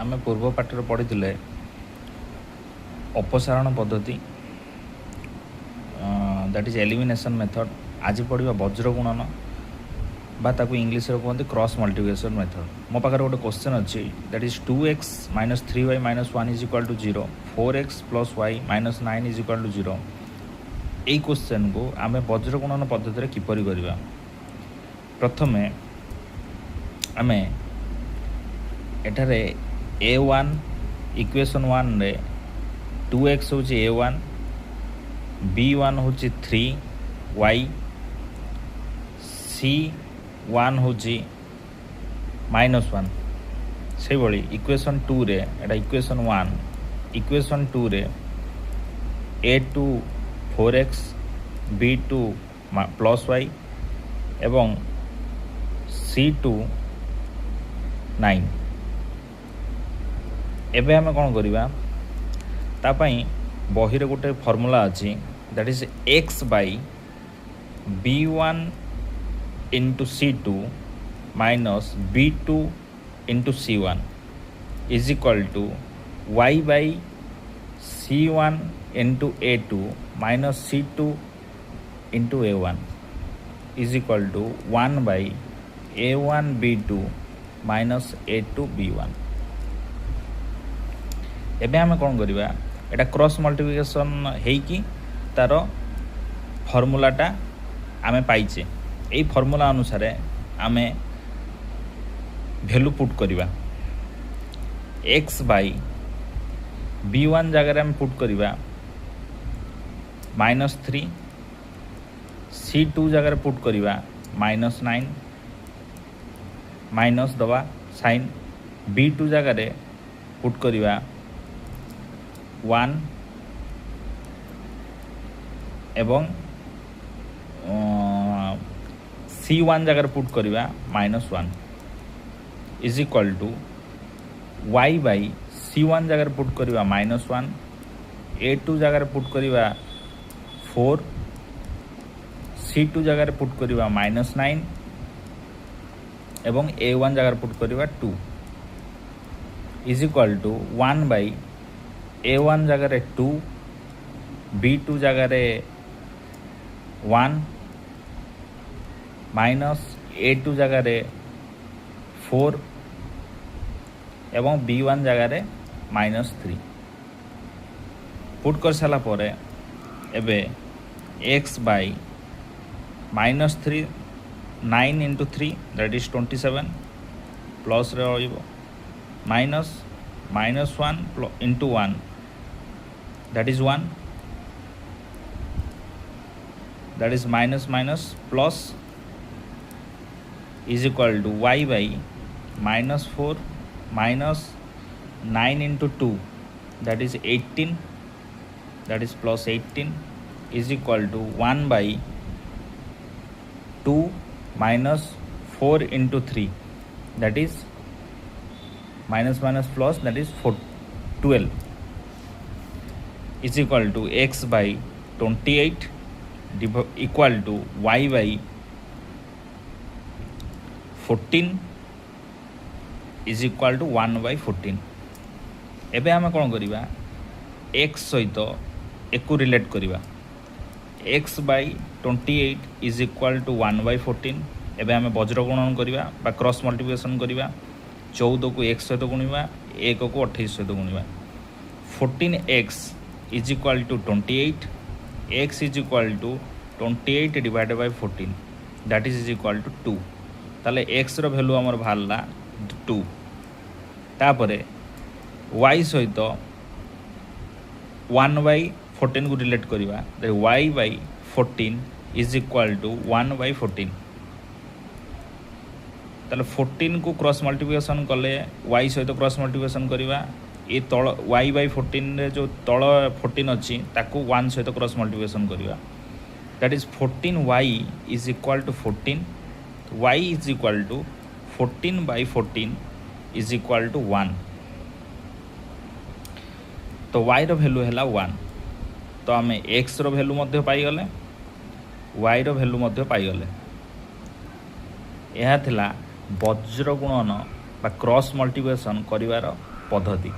आम पूर्व पाठ पढ़ी अपसारण पद्धति दैट इज एलिमिनेशन मेथड। आज पढ़ा वज्र गुणन बा ताकू इंग्लिश कहते क्रॉस मल्टिप्लिकेशन मेथड। मो पाखे गोटे क्वेश्चन अच्छी that is 2x minus 3y minus 1 is equal to 0, 4x plus y minus 9 is equal to 0। यही क्वेश्चन को आम वज्र गुणन पद्धति किपर करवा। प्रथम आम एठारे a1 इक्वेशन 1 रे 2x हूँ a1, b1 हूँ 3y, c1 हूँ -1। से भली इक्वेशन 2 रे एटा इक्वेशन 1 इक्वेशन 2 रे a2 4x b2 plus y एवं c2 9। एबे आमे कौन करिबा तापाई बही रे गोटे फॉर्मूला अच्छी that is x by b1 into c2 minus b2 into c1 is equal to y by c1 into a2 minus c2 into a1 is equal to 1 by a1 b2 minus a2 b1। एबे आमे कौन करिबा एटा cross multiplication हेकी तार फॉर्मूलाटा आमे पाइचे। यही formula अनुसार आमे value put करिबा। x बाई b1 जगह आम पुट करिबा -3, c2 जगह पुट करिबा -9 माइनस दबा साइन, b2 जगह पुट करिबा 1 एवं c1 जगह पुट करिबा -1 is equal to y by c1 जगह पुट करिबा -1, a2 जगह पुट करिबा 4, c2 जगह पुट करिबा -9 एवं a1 जगह पुट करिबा 2 is equal to 1 by a1 जगह 2, b2 जगह 1 माइनस a2 जगह 4 एवं b1 जगह -3 पुट कर सारा पर एबे x by -3 9 into 3 that is 27 plus minus -1 into 1 that is 1 that is minus minus plus is equal to y by -4 minus 9 into 2 that is 18 that is plus 18 is equal to 1 by 2 minus 4 into 3 that is minus minus plus that is 12 is equal to x by 28 equal to y by 14 is equal to 1 by 14। एबे आमे कौन करिबा x सहित एकु relate करिबा। x by 28 is equal to 1 by 14। एबे आमे वज्र गुणन करिबा बा क्रॉस मल्टिप्लिकेशन करिबा। 14 को x सहित गुणिबा, 1 को 28 सहित गुणिबा। 14x is equal to 28, x is equal to 28 divided by 14 that is equal to 2। ताले x रो वैल्यू हमर भालला 2। तापरे y सहित 1 बाई 14 को रिलेट करिबा। y by 14 is equal to 1 by 14। ताले 14 को क्रॉस मल्टिप्लिकेशन कले y सहित क्रॉस मल्टिप्लिकेशन करिबा। ये तल y बाई 14 रे जो तल 14 अच्छी ताकू 1 सहित क्रॉस मल्टिप्लिकेशन करिबा that is 14y is equal to 14। y is equal to 14 by 14 is equal to 1। तो y रो वैल्यू है 1। तो आम x रो वैल्यू मध्य पाईगले, y रो वैल्यू मध्य पाईगले। यह थिला वज्र गुणन बा क्रॉस मल्टिप्लिकेशन करिवार ପଦ୍ଧତି।